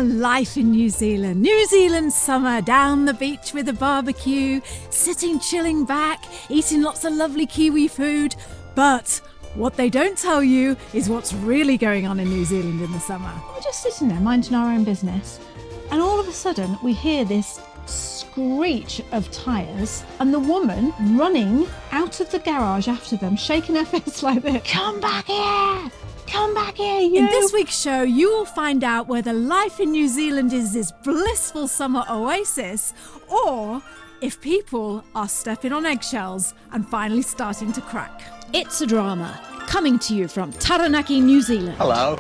life in New Zealand. New Zealand summer, down the beach with a barbecue, sitting chilling back, eating lots of lovely kiwi food. But what they don't tell you is what's really going on in New Zealand in the summer. We're just sitting there minding our own business, and all of a sudden we hear this screech of tyres and the woman running out of the garage after them, shaking her fist like this. Come back here! Come back here, you! In this week's show, you will find out whether life in New Zealand is this blissful summer oasis, or if people are stepping on eggshells and finally starting to crack. It's a Drama, coming to you from Taranaki, New Zealand. Hello.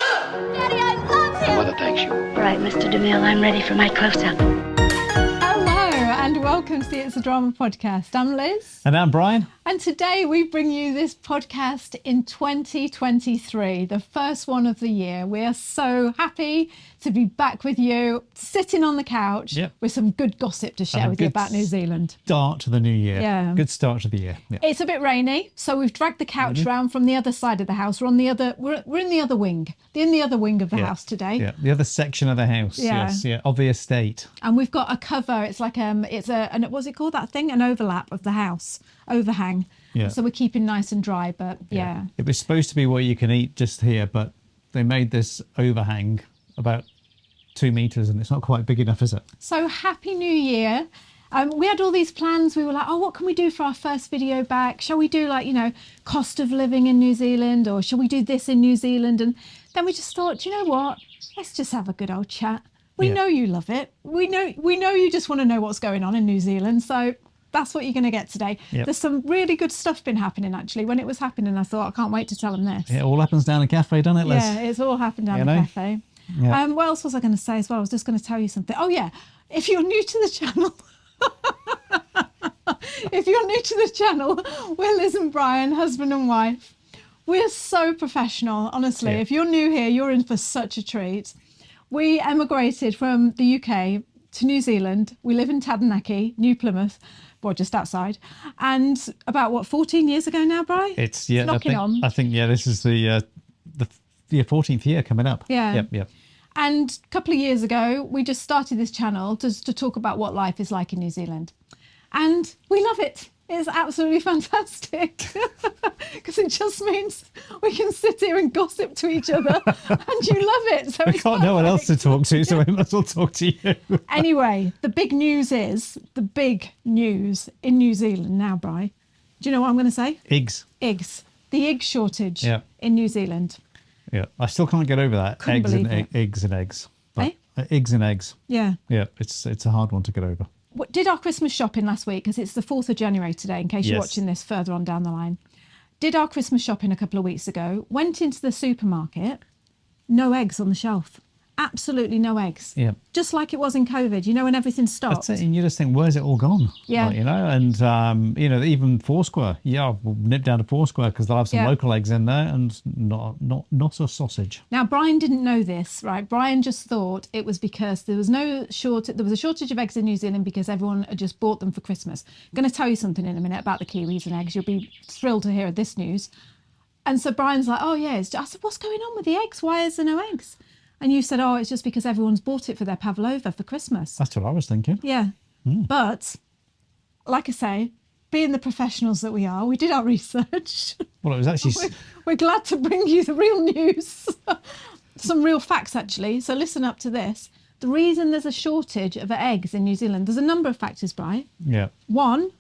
Daddy, I love him! Mother thanks you. Right, Mr. DeMille, I'm ready for my close-up. Hello, and welcome to the It's a Drama podcast. I'm Liz. And I'm Brian. And today we bring you this podcast in 2023, the first one of the year. We are so happy to be back with you, sitting on the couch with some good gossip to share with you about New Zealand. Start to the new year. Yeah. Good start to the year. Yeah. It's a bit rainy, so we've dragged the couch round from the other side of the house. We're in the other wing of the house today. Yeah, the other section of the house. Yeah. Yes, yeah, of the estate. And we've got a cover. It's like what's it called, that thing? An overlap of the house, overhang. Yeah. So we're keeping nice and dry, but yeah. It was supposed to be what you can eat just here, but they made this overhang about 2 meters and it's not quite big enough, is it? So happy New Year. We had all these plans. We were like, what can we do for our first video back? Shall we do cost of living in New Zealand, or shall we do this in New Zealand? And then we just thought, you know what? Let's just have a good old chat. We know you love it. We know you just want to know what's going on in New Zealand. So that's what you're going to get today. Yep. There's some really good stuff been happening, actually. When it was happening, I thought, I can't wait to tell them this. It all happens down a cafe, doesn't it, Liz? Yeah, it's all happened down the cafe. Yeah. What else was I going to say as well? I was just going to tell you something. Oh, yeah. If you're new to the channel... If you're new to the channel, we're Liz and Brian, husband and wife. We're so professional, honestly. Yeah. If you're new here, you're in for such a treat. We emigrated from the UK to New Zealand. We live in Taranaki, New Plymouth, or just outside. And about, 14 years ago now, Brian? It's knocking on. I think, this is the 14th year coming up. Yeah. Yep. And a couple of years ago, we just started this channel to talk about what life is like in New Zealand. And we love it. It's absolutely fantastic because it just means we can sit here and gossip to each other and you love it. So We've got no one else to talk to, so we must all talk to you. Anyway, the big news in New Zealand now, Bri. Do you know what I'm going to say? Eggs. The egg shortage in New Zealand. Yeah, I still can't get over that. Couldn't believe it. Eggs and eggs. Eh? Eggs and eggs. Yeah. Yeah, it's a hard one to get over. Did our Christmas shopping last week, because it's the 4th of January today, in case you're Yes. watching this further on down the line. Did our Christmas shopping a couple of weeks ago, went into the supermarket, no eggs on the shelf. Absolutely no eggs. Yeah. Just like it was in COVID, when everything stopped. That's it, and you just think, where's it all gone? Yeah. And even Foursquare. Yeah, we'll nip down to Foursquare because they'll have some local eggs in there and not a sausage. Now, Brian didn't know this, right? Brian just thought it was because there was a shortage of eggs in New Zealand because everyone had just bought them for Christmas. I'm going to tell you something in a minute about the kiwis and eggs. You'll be thrilled to hear this news. And so Brian's like, I said, what's going on with the eggs? Why is there no eggs? And you said, it's just because everyone's bought it for their pavlova for Christmas. That's what I was thinking. Yeah. But, like I say, being the professionals that we are, we did our research. Well, it was actually... We're glad to bring you the real news. Some real facts, actually. So listen up to this. The reason there's a shortage of eggs in New Zealand, there's a number of factors, Brian. Yeah. 1,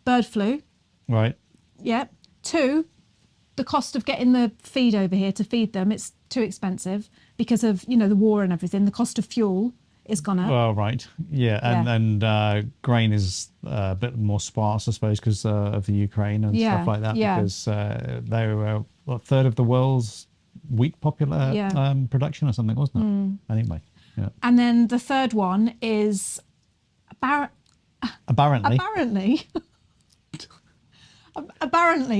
bird flu. Right. Yeah. 2, the cost of getting the feed over here to feed them. It's too expensive because of, the war and everything. The cost of fuel is gone up. Well, right. Yeah. And grain is a bit more sparse, I suppose, because of the Ukraine and stuff like that. Yeah. Because they were a third of the world's wheat production or something, wasn't it? Anyway. Yeah. And then the third one is apparently,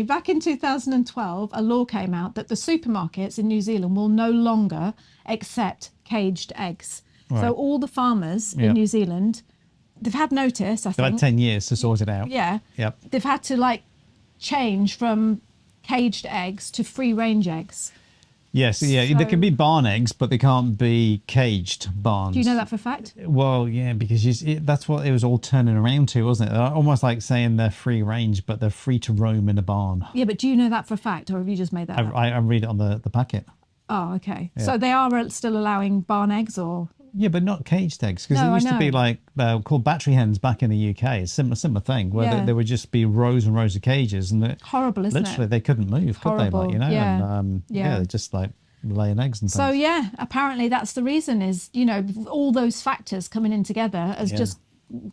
back in 2012, a law came out that the supermarkets in New Zealand will no longer accept caged eggs. Right. So all the farmers in New Zealand, they've had notice, I think. They've had 10 years to sort it out. Yeah. Yep. They've had to change from caged eggs to free range eggs. Yes, yeah. There can be barn eggs, but they can't be caged barns. Do you know that for a fact? Well, yeah, because that's what it was all turning around to, wasn't it? They're almost like saying they're free range, but they're free to roam in a barn. Yeah, but do you know that for a fact, or have you just made that up? I read it on the packet. Oh, okay. Yeah. So they are still allowing barn eggs, or? Yeah, but not caged eggs, because No, it used I to be know. like called battery hens back in the UK. It's similar thing where Yeah. there would just be rows and rows of cages, and Horrible, isn't literally it? they couldn't move, could they? Like, Horrible, you know, yeah. and Yeah. they just like laying eggs and things. So yeah, apparently that's the reason is, all those factors coming in together has just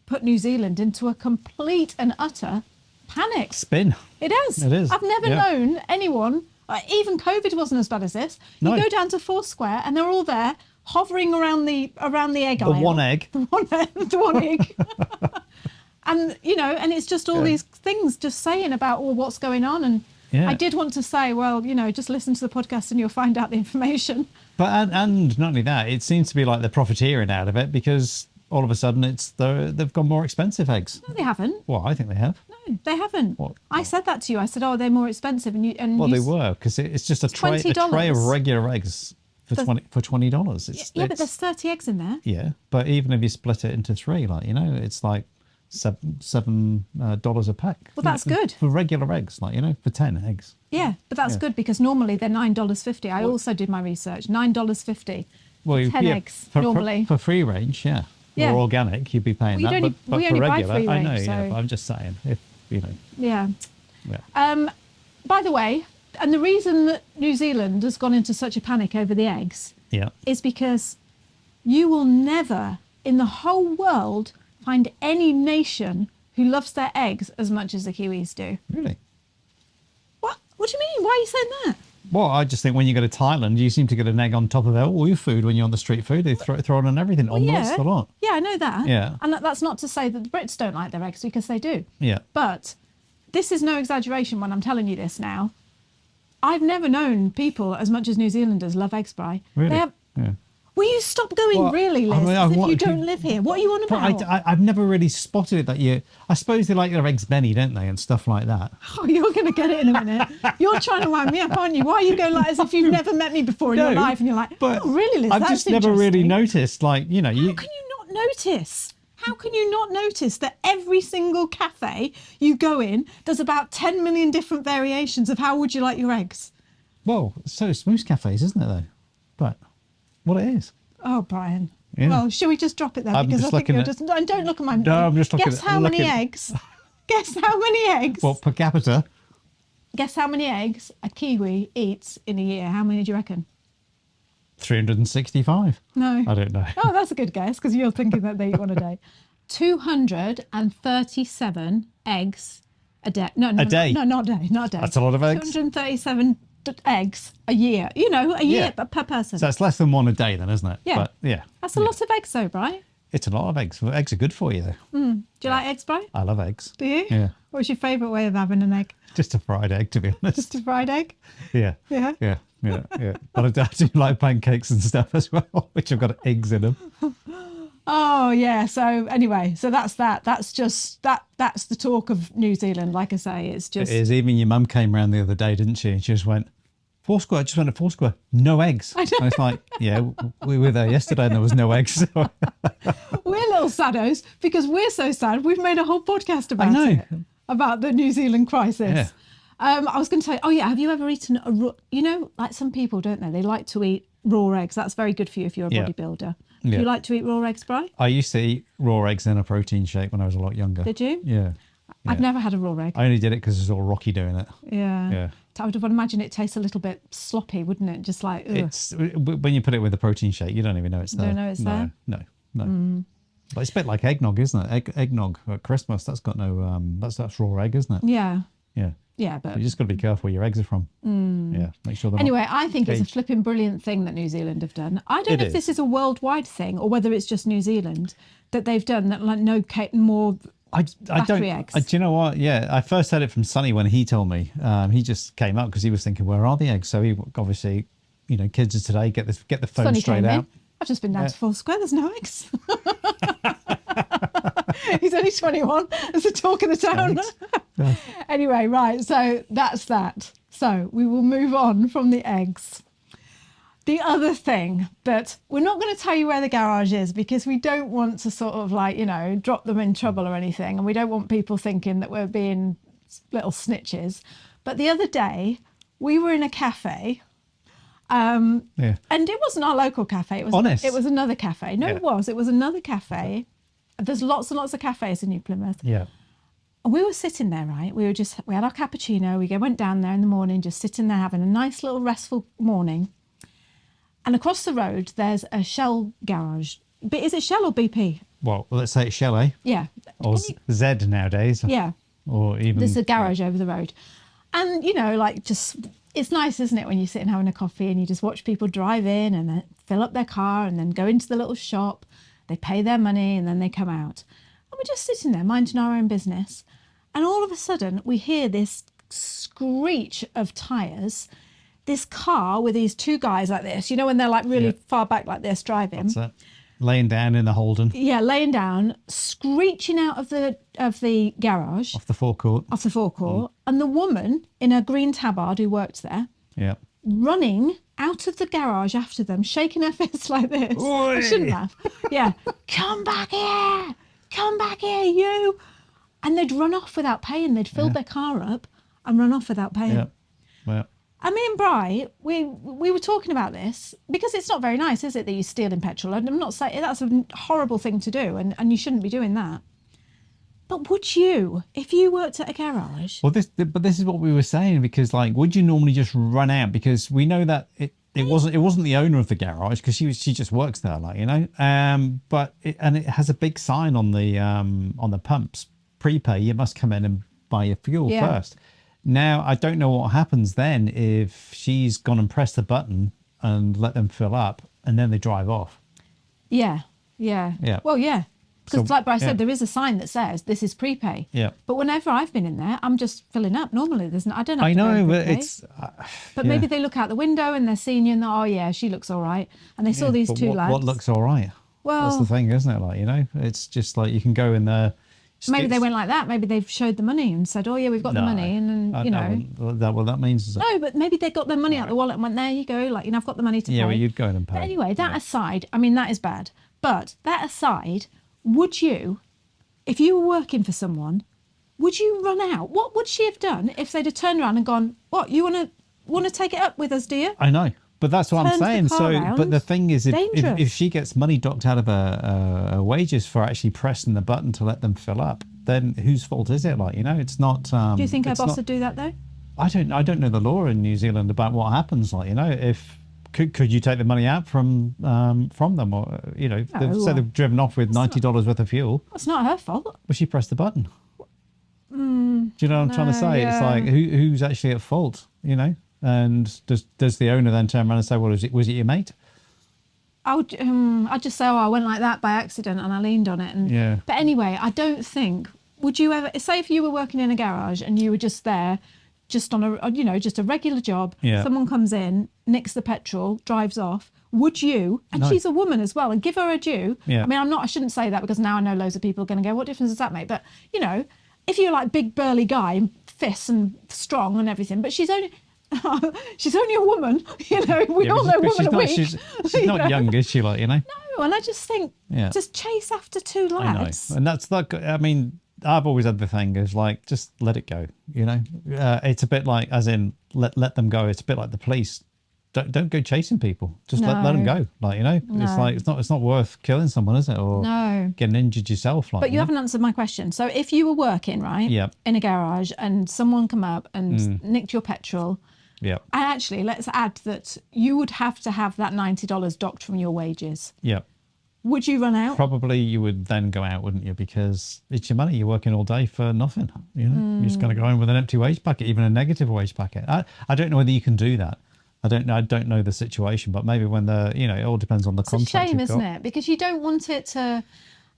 put New Zealand into a complete and utter panic. Spin. It is. It is, I've never yeah. known anyone, even COVID wasn't as bad as this. You No. go down to Foursquare and they're all there hovering around the egg The aisle. one egg. The one egg. And, and it's just all Yeah. these things just saying about what's going on. And Yeah. I did want to say, well, just listen to the podcast and you'll find out the information. But and not only that, it seems to be like they're profiteering out of it because all of a sudden they've got more expensive eggs. No, they haven't. Well, I think they have. No, they haven't. What? I said that to you. I said, oh, they're more expensive. Well, they were because it's just a tray of $20. regular eggs for $20. Yeah, but there's 30 eggs in there. Yeah, but even if you split it into three, it's like $7 a pack. Well, that's good. For regular eggs, for 10 eggs. Yeah, but that's Yeah. good because normally they're $9.50. I also did my research. $9.50. Well, 10 eggs normally. For free range, yeah. Yeah. Or organic, you'd be paying Well, that. But we for only buy regular, free I know, range, yeah. so- But I'm just saying, if Yeah. yeah. By the way, and the reason that New Zealand has gone into such a panic over the eggs Yeah. is because you will never in the whole world find any nation who loves their eggs as much as the Kiwis do. Really? What? What do you mean? Why are you saying that? Well, I just think when you go to Thailand, you seem to get an egg on top of all your food when you're on the street food. They throw it on everything, almost a lot. Yeah, I know that. Yeah. And that's not to say that the Brits don't like their eggs, because they do. Yeah. But this is no exaggeration when I'm telling you this now. I've never known people as much as New Zealanders love eggs, Briii. Really? They have... Yeah. Will you stop going, Well, really, Liz, I mean, as if what- you don't live here? What are you on about? But I've never really spotted it that you. I suppose they like their eggs Benny, don't they, and stuff like that. Oh, you're going to get it in a minute. You're trying to wind me up, aren't you? Why are you going like as if you've never met me before in your life? And you're like, but oh, really, Liz? I've That's just never really interesting." noticed, How can you not notice? How can you not notice that every single cafe you go in, there's about 10 million different variations of how would you like your eggs? Well, so is most cafes, isn't it, though? But what it is. Oh, Brian. Yeah. Well, shall we just drop it there? I'm Because just I think looking you're at- just... And don't look at my... No, I'm just looking Guess at- how many looking- eggs? Guess how many eggs? Well, per capita, Guess how many eggs a kiwi eats in a year? How many do you reckon? 365. No. I don't know. Oh, that's a good guess, because you're thinking that they eat one a day. 237 eggs a day. No, A day? No, not a day. Not a day. That's a lot of eggs. 237 eggs a year. A year Yeah. per person. So it's less than one a day, then, isn't it? Yeah. But yeah, That's a lot of eggs, though, Brian. it's a lot of eggs. Well, eggs are good for you, though. Do you like eggs, Brian? I love eggs. Do you? Yeah. What's your favourite way of having an egg? Just a fried egg, to be honest. Just a fried egg? Yeah. Yeah. Yeah. Yeah. Yeah. But I do like pancakes and stuff as well, which have got eggs in them. Oh, yeah. So anyway, so that's that. That's just that's the talk of New Zealand. Like I say, it's just... It is. Even your mum came round the other day, didn't she? And she just went, Foursquare, I just went to Foursquare, no eggs. And it's like, yeah, we were there yesterday and there was no eggs. We're little saddos because we're so sad. We've made a whole podcast about know. it, about the New Zealand crisis. Yeah. I was going to say, oh yeah, have you ever eaten a raw, like some people, don't they? They like to eat raw eggs. That's very good for you if you're a Yeah. bodybuilder. Do Yeah. you like to eat raw eggs, Brian? I used to eat raw eggs in a protein shake when I was a lot younger. Did you? Yeah. I've never had a raw egg. I only did it because it was all Rocky doing it. Yeah. Yeah. I would imagine it tastes a little bit sloppy, wouldn't it? Just like, ugh. It's when you put it with a protein shake, you don't even know it's there. Don't know it's there? No. But it's a bit like eggnog, isn't it? Eggnog at Christmas. That's got no. That's raw egg, isn't it? Yeah. Yeah. Yeah, but You just got to be careful where your eggs are from. Yeah. Make sure they're not anyway, I think it's a caged. flipping brilliant thing that New Zealand have done. I don't It know if is. this is a worldwide thing or whether it's just New Zealand that they've done that, like more. I don't. battery eggs. Do you know what? Yeah, I first heard it from Sonny when he told me. He just came up because he was thinking, "Where are the eggs?" So he obviously, kids of today get the phone Sonny straight came out. in. I've just been down to Foursquare. There's no eggs. He's only 21. It's the talk of the town. Anyway, right. So that's that. So we will move on from the eggs. The other thing that we're not going to tell you where the garage is because we don't want to sort of like, you know, drop them in trouble or anything. And we don't want people thinking that we're being little snitches. But the other day we were in a cafe. And it wasn't our local cafe. It was Honest. It was another cafe. No, Yeah. it was another cafe. There's lots and lots of cafes in New Plymouth. Yeah. And we were sitting there, right? We had our cappuccino. We went down there in the morning, just sitting there having a nice little restful morning. And across the road, there's a Shell garage. But is it Shell or BP? Well, let's say it's Shell, eh? Yeah. Or Z nowadays. Yeah. Or even... There's a garage over the road. And, you know, like just... It's nice, isn't it, when you're sitting having a coffee and you just watch people drive in and then fill up their car and then go into the little shop. They pay their money and then they come out. And we're just sitting there minding our own business. And all of a sudden, we hear this screech of tyres. This car with these two guys like this, you know, when they're like really far back like this driving. That's it. Laying down in the Holden. Yeah, laying down, screeching out of the garage. Off the forecourt. Off the forecourt. And the woman in a green tabard who worked there, Yeah. running out of the garage after them, shaking her fist like this. Oi! I shouldn't laugh. Yeah. Come back here. Come back here, you. And they'd run off without paying. They'd filled their car up and run off without paying. Yeah. Well. And me and Briii, we were talking about this because it's not very nice, is it, that you steal in petrol? And I'm not saying that's a horrible thing to do, and you shouldn't be doing that. But would you, if you worked at a garage? Well, this is what we were saying, because like, would you normally just run out? Because we know that it wasn't the owner of the garage, because she just works there, like, you know. But it has a big sign on the pumps, prepay. You must come in and buy your fuel first. Now, I don't know what happens then if she's gone and pressed the button and let them fill up and then they drive off. Yeah. Well, yeah. Because like Briii said, there is a sign that says this is prepay. Yeah. But whenever I've been in there, I'm just filling up. Normally, I don't have I to know, go but prepay. it's... but maybe they look out the window and they're seeing you and they're, oh, yeah, she looks all right. And they saw these but two lads. What looks all right? Well... That's the thing, isn't it? Like, you know, it's just like you can go in there... Maybe they went like that. Maybe they've showed the money and said, oh, yeah, we've got the money. And then, you know. What that means is... No, but maybe they got their money out the wallet and went, there you go. Like, you know, I've got the money to pay. Yeah, well, you'd go in and pay. But anyway, that aside, I mean, that is bad. But that aside, would you, if you were working for someone, would you run out? What would she have done if they'd have turned around and gone, what, you want to take it up with us, do you? I know. But that's what I'm saying. Turns the car round. But the thing is, Dangerous. if she gets money docked out of her wages for actually pressing the button to let them fill up, then whose fault is it? Like, you know, it's not. Do you think her boss would do that though? I don't know the law in New Zealand about what happens. Like, you know, if could you take the money out from them, or you know, they've driven off with $90 worth of fuel. It's not her fault. Well, she pressed the button. Do you know what I'm trying to say? Yeah. It's like who's actually at fault? You know. And does the owner then turn around and say, well, was it your mate? I'd just say, oh, I went like that by accident and I leaned on it. And But anyway, I don't think, would you ever, say if you were working in a garage and you were just there, just on a, you know, just a regular job, someone comes in, nicks the petrol, drives off, would you, and she's a woman as well, and give her a due. I mean, I shouldn't say that because now I know loads of people are going to go, what difference does that make? But, you know, if you're like big burly guy, fists and strong and everything, but she's only a woman, you know. We all know women are weak. She's not young, is she? Like, you know. No, and I just think, just chase after two lads. I know, and that's like, I mean, I've always had the thing is like, just let it go. You know, it's a bit like, as in, let them go. It's a bit like the police. Don't go chasing people. Just let them go. Like, you know, it's like it's not worth killing someone, is it? Or getting injured yourself. Like, but you haven't answered my question. So if you were working in a garage and someone come up and nicked your petrol. Yeah. And actually, let's add that you would have to have that $90 docked from your wages. Yeah. Would you run out? Probably you would then go out, wouldn't you? Because it's your money. You're working all day for nothing. You know, you're just going to go in with an empty wage packet, even a negative wage packet. I don't know whether you can do that. I don't know the situation, but maybe when you know, it all depends on the contract. It's a shame, isn't it? Because you don't want it to.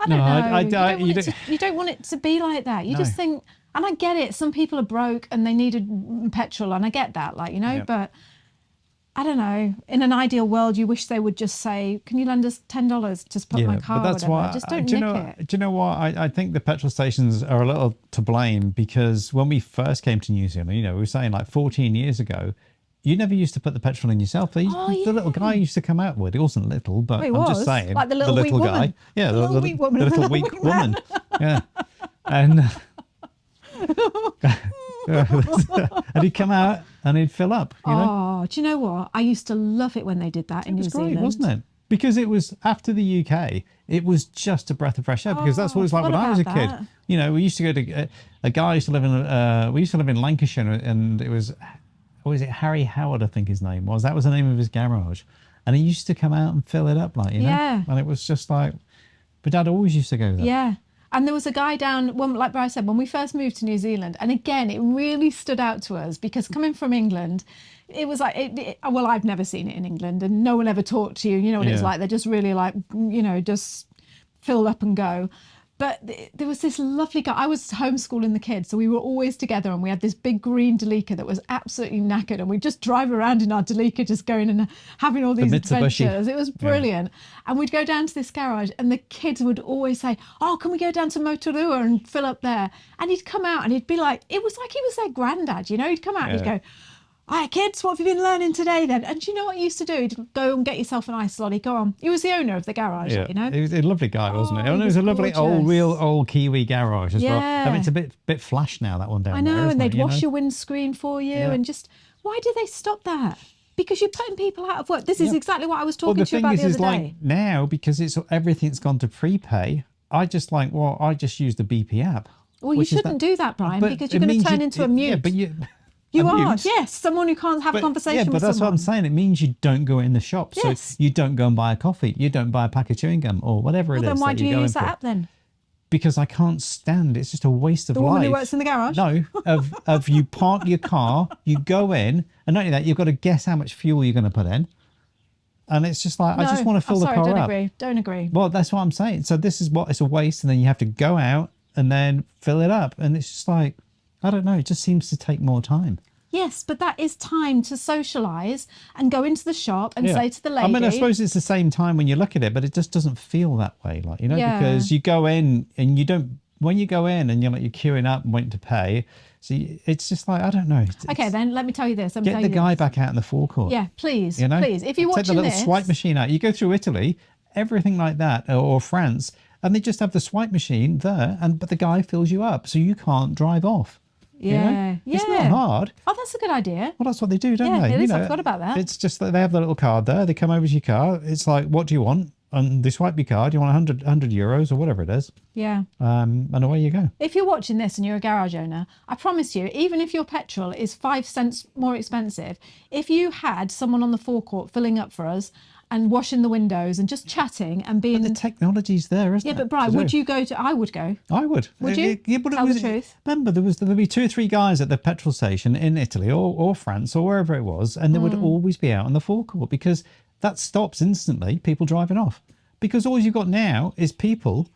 I don't know. You don't want it to be like that. You just think. And I get it. Some people are broke and they needed petrol, and I get that, like, you know. But I don't know. In an ideal world, you wish they would just say, "Can you lend us $10 to put my car?" But that's or whatever. why. Just don't nick it. Do you know what? I think the petrol stations are a little to blame, because when we first came to New Zealand, you know, we were saying like 14 years ago, you never used to put the petrol in yourself. The little guy used to come out with. He wasn't little, but He I'm was. just saying. Like the little weak guy. woman. Yeah, The little weak woman the and the little little weak weak man. woman. Yeah. And and he'd come out and he'd fill up. You know? Oh, do you know what? I used to love it when they did that in New It was great, Zealand. wasn't it? Because it was after the UK, it was just a breath of fresh air. Because that's what it was like what when I was a about kid. that? You know, we used to go to a guy used to live in. We used to live in Lancashire, and it was, what was it? Harry Howard, I think his name was. That was the name of his garage, and he used to come out and fill it up, like, you know. Yeah. And it was just like, but Dad always used to go there. Yeah. And there was a guy down, like Briii said, when we first moved to New Zealand. And again, it really stood out to us because coming from England, it was like, well, I've never seen it in England and no one ever talked to you. You know what it's Yeah. like. They're just really like, you know, just fill up and go. But there was this lovely guy. I was homeschooling the kids, so we were always together, and we had this big green Delica that was absolutely knackered, and we'd just drive around in our Delica, just going and having all these Mitsubishi. adventures. It was brilliant. And we'd go down to this garage, and the kids would always say, "Oh, can we go down to Motorua and fill up there?" And he'd come out, and he'd be like, it was like he was their granddad, you know. He'd come out and he'd go, "All right, kids, what have you been learning today then?" And do you know what he used to do? He'd go and get yourself an ice lolly. Go on. He was the owner of the garage, Yeah, you know. he was a lovely guy, wasn't he? Oh, And it he was a was lovely gorgeous. real old Kiwi garage as well. I mean, Yeah. it's a bit flash now, that one down I there. know, isn't and they'd it, you wash know? your windscreen for you, Yeah. and just why did they stop that? Because you're putting people out of work. This is exactly what I was Well, talking the to you thing about the is other like day. now, because it's everything's gone to prepay. I just use the BP app. Well, you which is shouldn't do that, Brian, But because it you're going to means turn you- into a mute. Yeah, but You a are, mute? yes, someone who can't have a conversation Yeah, but with that's someone. what I'm saying. It means you don't go in the shop. Yes. So you don't go and buy a coffee. You don't buy a pack of chewing gum or whatever Well, it is. then why that do you're you going use that for. app then? Because I can't stand. It's just a waste of The life. woman who works in the garage? No, of you park your car, you go in, and not only that, you've got to guess how much fuel you're going to put in, and it's just like I just want to fill I'm sorry, the car don't up. agree. Don't agree. Well, that's what I'm saying. So this is what it's a waste, and then you have to go out and then fill it up, and it's just like I don't know. It just seems to take more time. Yes, but that is time to socialise and go into the shop and say to the lady. I mean, I suppose it's the same time when you look at it, but it just doesn't feel that way, like, you know, Yeah. because you go in and you don't. When you go in and you're queuing up and waiting to pay, so it's just like I don't know. Okay, then let me tell you this. Get the guy back out in the forecourt. Yeah, please, You know, please. If you're take watching the little this, swipe machine out. You go through Italy, everything like that, or France, and they just have the swipe machine there, but the guy fills you up, so you can't drive off. yeah, yeah, It's not hard. Oh, that's a good idea. Well, that's what they do, don't Yeah, they? it is. I forgot about that. It's just that they have the little card there. They come over to your car. It's like, what do you want? And they swipe your card. You want 100 euros or whatever it is. Yeah. And away you go. If you're watching this and you're a garage owner, I promise you, even if your petrol is 5 cents more expensive, if you had someone on the forecourt filling up for us and washing the windows and just chatting and being... The technology's there, isn't yeah, it? but Brian, to would do? you go to... I would go. I would. Would you? Yeah, but Tell the truth. Remember, there'd be 2 or 3 guys at the petrol station in Italy or France or wherever it was, and they would always be out on the forecourt because that stops instantly people driving off. Because all you've got now is people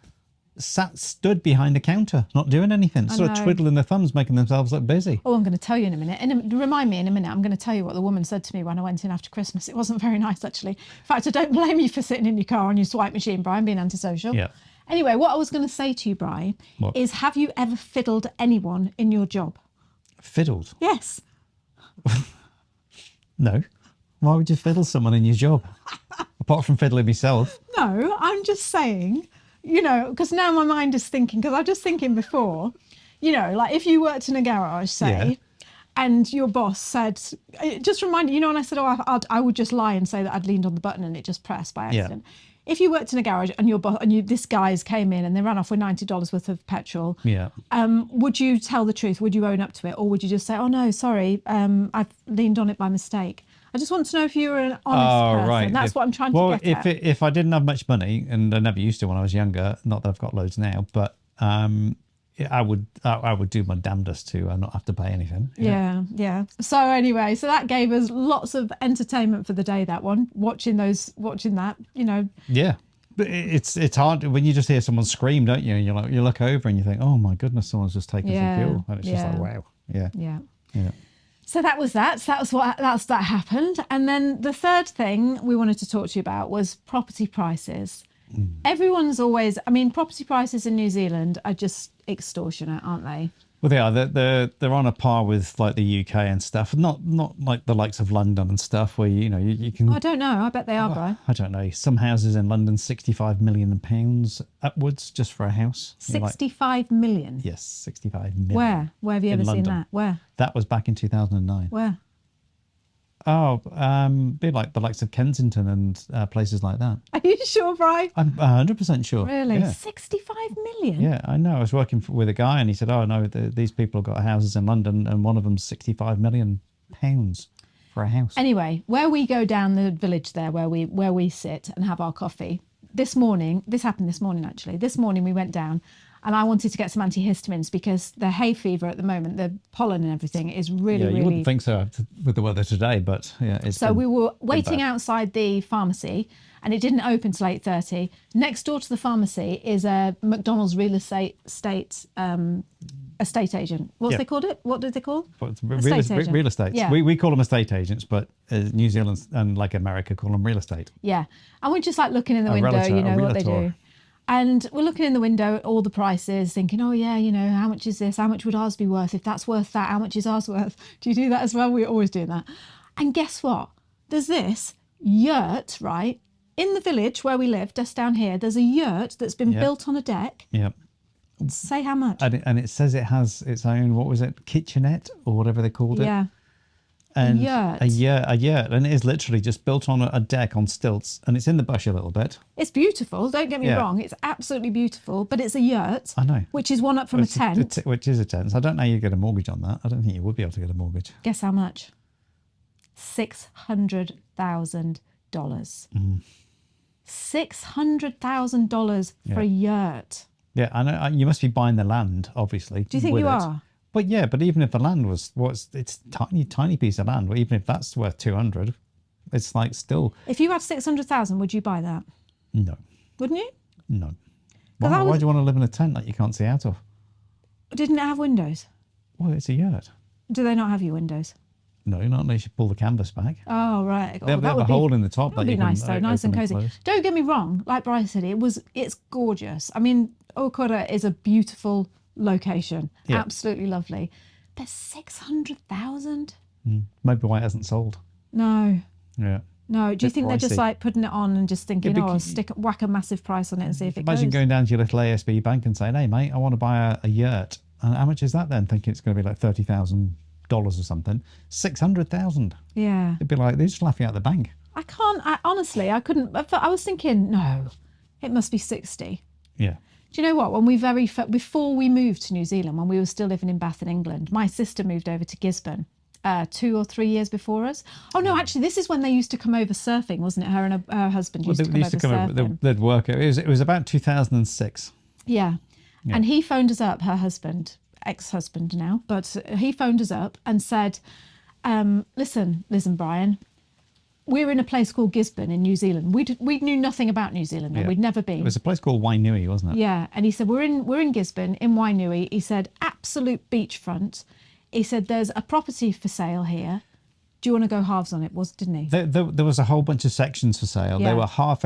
stood behind a counter, not doing anything, sort of know. twiddling their thumbs, making themselves look busy. Oh, I'm going to tell you in a minute. Remind me in a minute. I'm going to tell you what the woman said to me when I went in after Christmas. It wasn't very nice, actually. In fact, I don't blame you for sitting in your car on your swipe machine, Brian, being antisocial. Yeah. Anyway, what I was going to say to you, Brian, What? is have you ever fiddled anyone in your job? Fiddled? Yes. No. Why would you fiddle someone in your job? Apart from fiddling myself. No, I'm just saying, you know, because now my mind is thinking, because I was just thinking before, you know, like if you worked in a garage, say, Yeah. and your boss said, it just reminded you know, when I said, I would just lie and say that I'd leaned on the button and it just pressed by Yeah. accident. If you worked in a garage and your boss this guys came in and they ran off with $90 worth of petrol, Yeah. would you tell the truth? Would you own up to it, or would you just say, "Oh no, sorry, I've leaned on it by mistake"? I just want to know if you were an honest person. Right. That's what I'm trying to get at. If I didn't have much money, and I never used to when I was younger, not that I've got loads now, but I would do my damnedest to not have to pay anything. Yeah. So anyway, so that gave us lots of entertainment for the day. That one, watching that, you know. Yeah. But it's hard when you just hear someone scream, don't you? And you look over and you think, oh my goodness, someone's just taken some fuel, and it's just like, wow. Yeah. So that was that. So that happened. And then the third thing we wanted to talk to you about was property prices. Everyone's always, I mean, property prices in New Zealand are just extortionate, aren't they? Well, they are. They're on a par with like the UK and stuff. Not like the likes of London and stuff, where you can. I don't know. I bet they are, Brian. I don't know. Some houses in London, £65 million upwards just for a house. You're like, 65 million. yes, 65 million. Where? Where have you In ever seen London. that? Where? That was back in 2009. Where? Oh, be like the likes of Kensington and places like that. Are you sure, Brian? I'm 100% sure. Really? Yeah. 65 million? Yeah, I know. I was working with a guy, and he said, "Oh no, these people have got houses in London, and one of them's £65 million for a house." Anyway, where we go down the village there, where we sit and have our coffee. This happened this morning actually. This morning we went down, and I wanted to get some antihistamines because the hay fever at the moment, the pollen and everything is really, Yeah, you really. wouldn't think so with the weather today, but yeah, it's. So we were waiting bad. outside the pharmacy, and it didn't open till 8:30. Next door to the pharmacy is a McDonald's real estate agent. What's Yeah. they called it? What did they call? Real estate. Yeah. We call them estate agents, but New Zealand and like America call them real estate. Yeah. And we're just like looking in the A window, realtor, you a know what they realtor. do. And we're looking in the window at all the prices, thinking, oh yeah, how much is this? How much would ours be worth? If that's worth that, how much is ours worth? Do you do that as well? We're always doing that. And guess what? There's this yurt, right? In the village where we live, just down here, there's a yurt that's been Yeah. built on a deck. Yeah. Say how much? And it says it has its own, what was it, kitchenette or whatever they called it. Yeah. And yurt. a yurt, and it is literally just built on a deck on stilts, and it's in the bush a little bit. It's beautiful. Don't get me Yeah. wrong. It's absolutely beautiful, but it's a yurt. I know. Which is one up from a tent. Which is a tent. So I don't know how you get a mortgage on that. I don't think you would be able to get a mortgage. Guess how much? $600,000. $600,000 for a yurt. Yeah, I know. You must be buying the land, obviously. Do you think with you it. are? But yeah, but even if the land was it's tiny piece of land. Well, even if that's worth 200, it's like still If you had 600,000, would you buy that? no, Wouldn't you? no. I Why was- do you want to live in a tent that you can't see out of? Didn't it have windows? Well, it's a yurt. Do they not have you windows? No, not unless you pull the canvas back. Oh, right. They have a hole in the top That would that be you can nice, though. Nice and open cosy. close. Don't get me wrong. Like Brian said, it's gorgeous. I mean, Okura is a beautiful location. Yeah. Absolutely lovely. But 600,000? Maybe why it hasn't sold. No. Yeah. No. Do you Bit think they're just pricey. like putting it on and just thinking, Yeah, oh, because- whack a massive price on it and see if it Imagine goes? going down to your little ASB bank and saying, "Hey, mate, I want to buy a yurt." And how much is that then? Thinking it's going to be like $30,000 or something. 600,000. Yeah. It'd be like they just laugh you out the bank. Honestly, I couldn't. I was thinking, no, it must be 60. Yeah. Do you know what? When before we moved to New Zealand, when we were still living in Bath in England, my sister moved over to Gisborne 2 or 3 years before us. Oh no, actually, this is when they used to come over surfing, wasn't it? Her and her husband used to come over surfing. They'd work. It was about 2006. Yeah. And he phoned us up, her husband, ex-husband now, but he phoned us up and said, listen, Brian, we're in a place called Gisborne in New Zealand. We knew nothing about New Zealand. Yeah. We'd never been. It was a place called Wainui, wasn't it? Yeah, and he said we're in Gisborne in Wainui. He said absolute beachfront. He said there's a property for sale here. Do you want to go halves on it? Didn't he? There was a whole bunch of sections for sale. Yeah. They were half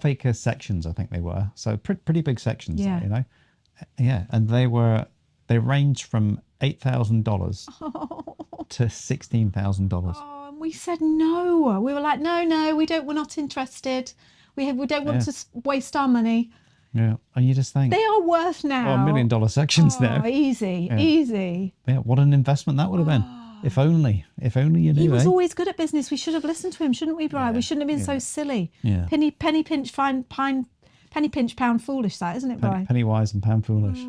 acre sections, I think they were. So pretty big sections, Yeah. you know. Yeah, and they ranged from $8,000 to $16,000. Oh, and we said no. We were like, no, we're not interested. We don't want to waste our money. Yeah, and you just think, They are worth now. $1 million sections now. Easy. Yeah, what an investment that would have been. If only you knew. He was eh? always good at business. We should have listened to him, shouldn't we, Brian? We shouldn't have been so silly. Yeah. Penny pinch, pound foolish. That isn't it, Brian? Penny wise and pound foolish.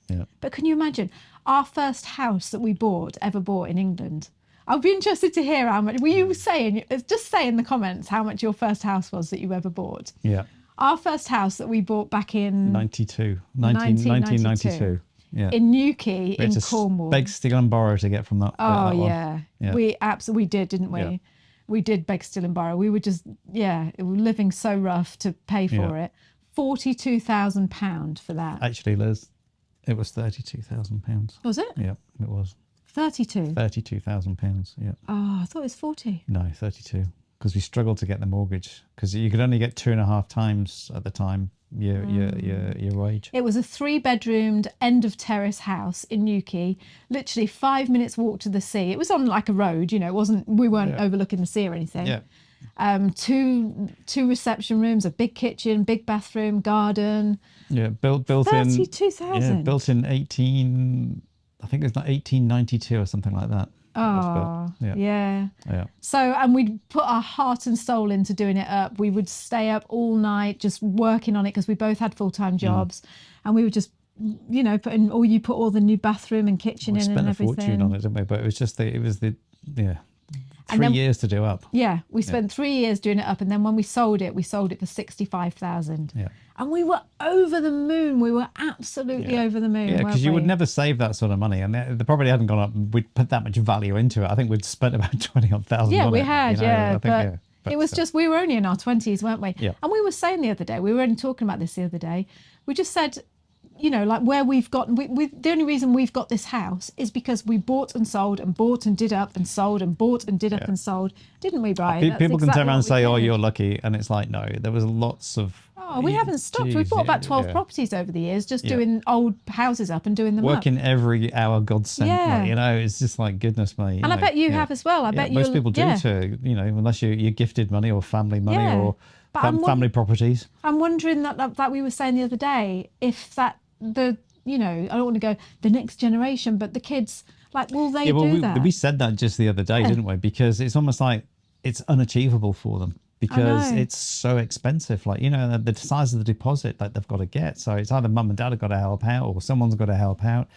Yeah. But can you imagine our first house that we ever bought in England? I'd be interested to hear how much. Were you saying? Just say in the comments how much your first house was that you ever bought. Yeah. Our first house that we bought back in 1992. Yeah. in Newquay in It's a Cornwall. beg, steal and borrow to get from that. Oh that one. yeah. Yeah. We absolutely did, didn't we? Yeah. We did beg, steal and borrow. We were just we were living so rough to pay for it. £42,000 for that. Actually, Liz, it was £32,000. Was it? Yeah, it was 32? £32,000. Yeah. Oh, I thought it was 40. No, 32. Because we struggled to get the mortgage because you could only get 2.5 times at the time your wage. It was a 3-bedroomed end of terrace house in Newquay, literally 5 minutes walk to the sea. It was on like a road, you know, we weren't overlooking the sea or anything. Yeah. Two reception rooms, a big kitchen, big bathroom, garden. Yeah, built in 32,000. Yeah, built in 1892 or something like that. Oh, yeah. So, and we'd put our heart and soul into doing it up. We would stay up all night just working on it because we both had full-time jobs, and we would just, you know, you put all the new bathroom and kitchen in and everything. We spent a fortune on it, didn't we? But it was just 3 years to do up. Yeah, we spent 3 years doing it up, and then when we sold it for 65,000. Yeah. And we were over the moon. We were absolutely over the moon. Yeah, because you would never save that sort of money, and the property hadn't gone up. We'd put that much value into it. I think we'd spent about 20,000 thousand. Yeah, we it, had. you know? But it was just, we were only in our 20s, weren't we? Yeah. And we were saying the other day, we were only talking about this the other day. We just said, you know, like where we've got, the only reason we've got this house is because we bought and sold and bought and did up and sold and bought and did up and sold, didn't we, Briii? People can turn around and say, "Oh, you're lucky," and it's like, no, there was lots of. Oh, we haven't stopped. We've bought about 12 properties over the years, just doing old houses up and doing them working up. every hour God sent. Yeah. Like, you know, it's just like goodness me. And I bet you have as well. I bet most people do too. You know, unless you're gifted money or family money or family properties. I'm wondering that we were saying the other day, if you know, I don't want to go the next generation, but the kids, like, will they do that? We said that just the other day, didn't we? Because it's almost like it's unachievable for them because it's so expensive. Like, you know, the size of the deposit that they've got to get. So it's either mum and dad have got to help out or someone's got to help out.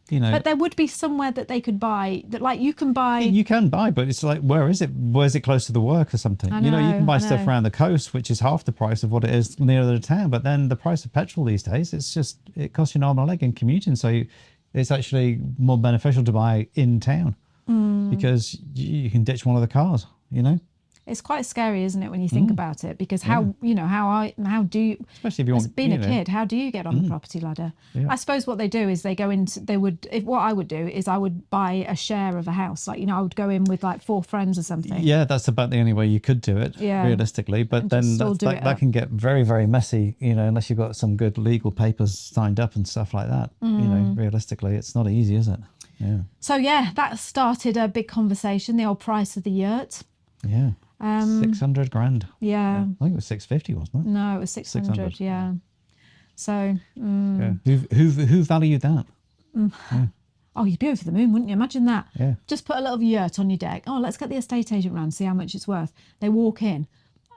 You know, but there would be somewhere that they could buy that, like, you can buy. You can buy, but it's like, where is it? Where's it close to the work or something? You know, you can buy stuff around the coast, which is half the price of what it is near the town. But then the price of petrol these days, it costs you an arm and a leg in commuting. So it's actually more beneficial to buy in town because you can ditch one of the cars, you know? It's quite scary, isn't it, when you think about it? Because how do you, especially if you want, being a kid, how do you get on the property ladder? Yeah. I suppose what they do is what I would do is I would buy a share of a house. Like, you know, I would go in with like 4 friends or something. Yeah, that's about the only way you could do it, realistically. But then that can get very, very messy, you know, unless you've got some good legal papers signed up and stuff like that. You know, realistically, it's not easy, is it? Yeah. So, that started a big conversation, the old price of the yurt. Yeah. 600 grand. Yeah. I think it was 650, wasn't it? No, it was 600. Yeah. So. Who valued that? Yeah. Oh, you'd be over the moon, wouldn't you? Imagine that. Yeah. Just put a little yurt on your deck. Oh, let's get the estate agent round, see how much it's worth. They walk in.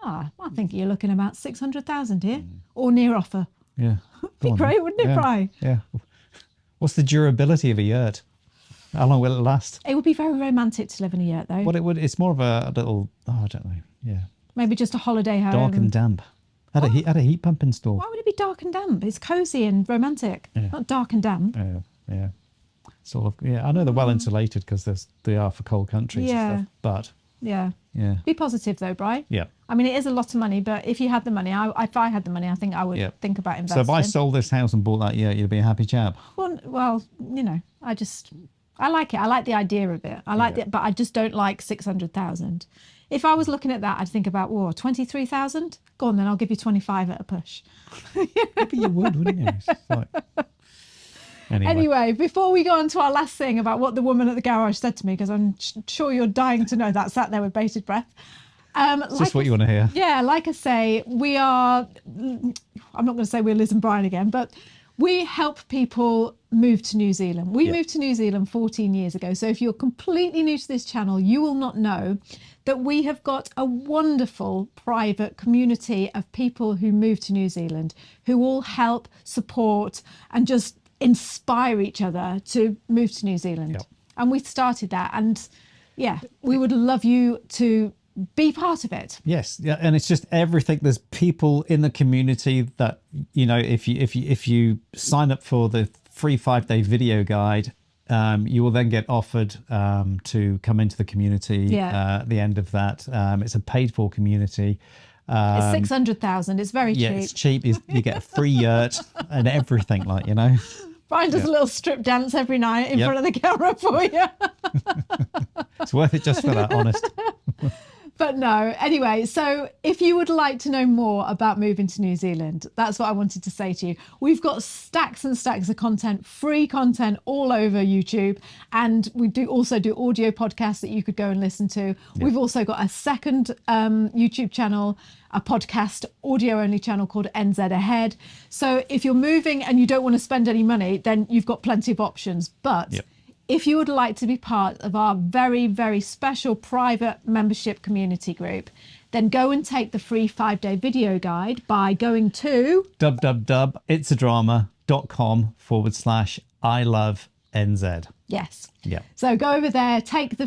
I think you're looking about 600,000 here, or near offer. Yeah. Be great, wouldn't it, Briii? Yeah. What's the durability of a yurt? How long will it last? It would be very romantic to live in a yurt, though. Well, it's more of a little, I don't know, yeah. Maybe just a holiday home. Dark and damp. Had a heat pump installed. Why would it be dark and damp? It's cosy and romantic, not dark and damp. Yeah. Sort of, I know they're well insulated because they are for cold countries and stuff, but... Yeah. Be positive, though, Briii. Yeah. I mean, it is a lot of money, but if you had the money, if I had the money, I think I would think about investing. So if I sold this house and bought that yurt, you'd be a happy chap? Well, you know, I like it. I like the idea of it. I like it, but I just don't like 600,000. If I was looking at that, I'd think about 23,000. Go on, then I'll give you 25 at a push. Maybe you would, wouldn't you? Like... Anyway, before we go on to our last thing about what the woman at the garage said to me, because I'm sure you're dying to know that, sat there with bated breath. Just what you want to hear. Yeah, like I say, we are. I'm not going to say we're Liz and Brian again, but. We help people move to New Zealand. We moved to New Zealand 14 years ago. So if you're completely new to this channel, you will not know that we have got a wonderful private community of people who move to New Zealand, who all help, support, and just inspire each other to move to New Zealand. Yep. And we started that. And we would love you to be part of it. Yes, and it's just everything. There's people in the community that, you know, if you sign up for the free 5-day video guide, you will then get offered to come into the community at the end of that. It's a paid for community. It's 600,000. It's very cheap. Yeah, it's cheap. You get a free yurt and everything, like, you know. Brian does a little strip dance every night in front of the camera for you. It's worth it just for that, honest. But no, anyway, so if you would like to know more about moving to New Zealand, that's what I wanted to say to you. We've got stacks and stacks of content, free content all over YouTube. And we also do audio podcasts that you could go and listen to. Yeah. We've also got a second YouTube channel, a podcast audio only channel called NZ Ahead. So if you're moving and you don't want to spend any money, then you've got plenty of options. But if you would like to be part of our very, very special private membership community group, then go and take the free 5-day video guide by going to www.itsadrama.com/I-love-NZ. Yes. Yeah. So go over there,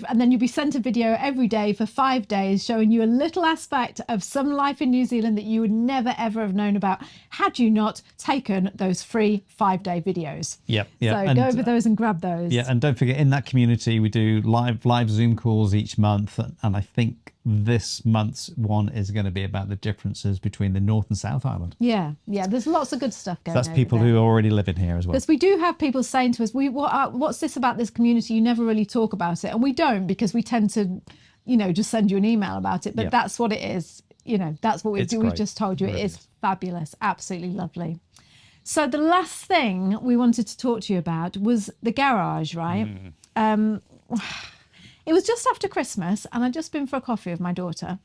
and then you'll be sent a video every day for 5 days showing you a little aspect of some life in New Zealand that you would never, ever have known about had you not taken those free 5-day videos. Yep. So go over those and grab those. Yeah. And don't forget, in that community, we do live Zoom calls each month. And I think this month's one is going to be about the differences between the North and South Island. Yeah. There's lots of good stuff going on. That's people who are already living here as well. Because we do have people saying to us, what's this about this community? You never really talk about it. And we don't, because we tend to, just send you an email about it. But that's what it is. That's what we do. We've just told you. It is fabulous. Absolutely lovely. So the last thing we wanted to talk to you about was the garage, right? It was just after Christmas and I'd just been for a coffee with my daughter.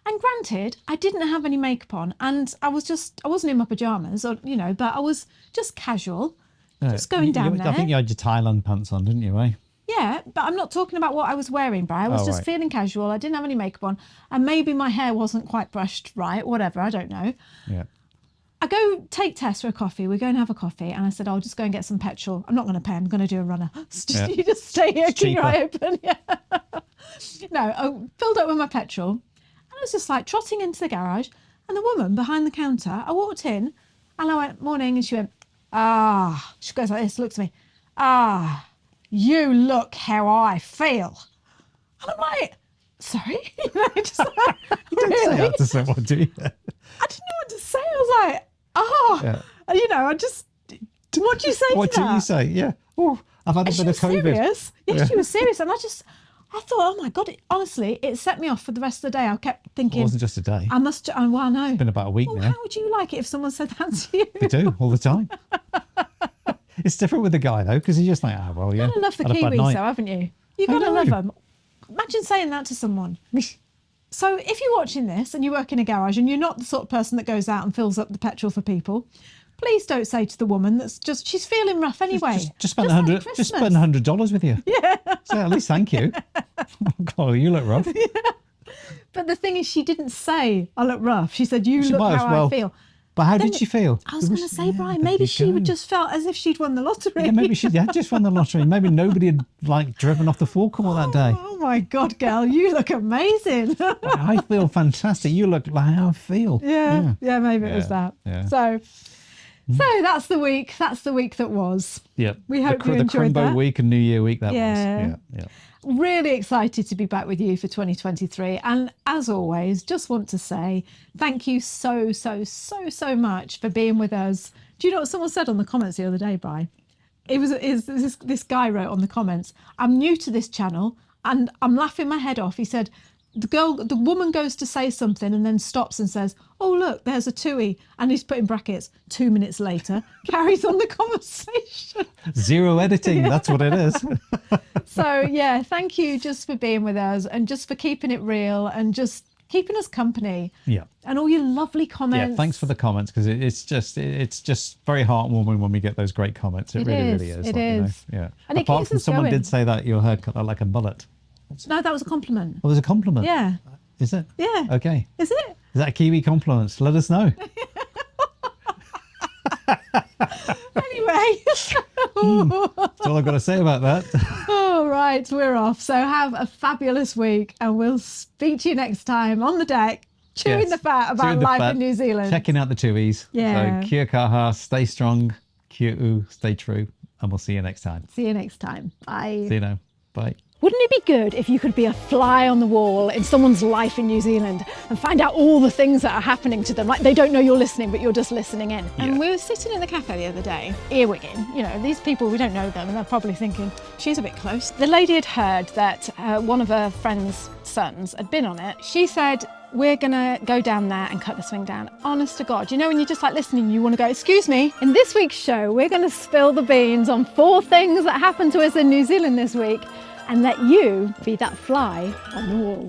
And granted, I didn't have any makeup on and I wasn't in my pajamas but I was just casual, just going down there. I think you had your Thailand pants on, didn't you, eh? Yeah, but I'm not talking about what I was wearing, Briii. I was just feeling casual. I didn't have any makeup on and maybe my hair wasn't quite brushed right, whatever, I don't know. Yeah. I go take Tess for a coffee. We're going to have a coffee. And I said, I'll just go and get some petrol. I'm not going to pay. I'm going to do a runner. You just stay here, keep your eye open. Yeah. No, I filled up with my petrol. And I was just like trotting into the garage. And the woman behind the counter, I walked in and I went, morning. And she went, she goes like this, looks at me. You look how I feel. And I'm like, sorry? Just like, Don't say that to someone, do you? I didn't know what to say. I was like, I just, what do you say What to that? do you say? Yeah. Oh, I've had a bit of COVID. Serious? Yes, she was serious. And I thought, oh my God, honestly, it set me off for the rest of the day. I kept thinking. It wasn't just a day. I must, well, no. It's been about a week now. How would you like it if someone said that to you? We do, all the time. It's different with the guy, though, because he's just like, well, yeah. You've got to love the Kiwis, though, haven't you? You've got to love them. Imagine saying that to someone. So if you're watching this and you work in a garage and you're not the sort of person that goes out and fills up the petrol for people, please don't say to the woman she's feeling rough anyway. Just spend $100 with you. Yeah. So at least thank you. God, you look rough. Yeah. But the thing is, she didn't say I look rough. She said, you look how I feel. But how did she feel? I was going to say, Briii, maybe she would just felt as if she'd won the lottery. Yeah, maybe she had just won the lottery. Maybe nobody had driven off the forecourt that day. Oh my God, girl, you look amazing. I feel fantastic. You look like how I feel. Yeah, maybe it was that. Yeah. So that's the week. That's the week that was. Yeah. We hope you enjoyed Crimbo that. week and New Year week that was. Yeah. Really excited to be back with you for 2023. And as always, just want to say thank you so much for being with us. Do you know what someone said on the comments the other day, Briii? This guy wrote on the comments, I'm new to this channel and I'm laughing my head off. He said, the woman goes to say something and then stops and says, oh, look, there's a tui. And he's put in brackets, 2 minutes later, carries on the conversation. Zero editing, that's what it is. So, thank you just for being with us and just for keeping it real and just keeping us company. Yeah. And all your lovely comments. Yeah, thanks for the comments, because it's just very heartwarming when we get those great comments. It really is. It is. Yeah. And apart from someone going. Did say that your hair cut like a mullet. No, that was a compliment. Oh, it was a compliment? Yeah. Is it? Yeah. Okay. Is it? Is that a Kiwi compliment? Let us know. Anyway. That's all I've got to say about that. All right, we're off. So have a fabulous week and we'll speak to you next time on the deck, chewing the fat about life in New Zealand. Checking out the tuis. Yeah. So kia kaha, stay strong, kia stay true, and we'll see you next time. See you next time. Bye. See you now. Bye. Wouldn't it be good if you could be a fly on the wall in someone's life in New Zealand and find out all the things that are happening to them? Like they don't know you're listening, but you're just listening in. And we were sitting in the cafe the other day, earwigging. You know, these people, we don't know them, and they're probably thinking, she's a bit close. The lady had heard that one of her friend's sons had been on it. She said, we're gonna go down there and cut the swing down. Honest to God, you know when you're just like listening, you wanna go, excuse me. In this week's show, we're gonna spill the beans on 4 things that happened to us in New Zealand this week and let you be that fly on the wall.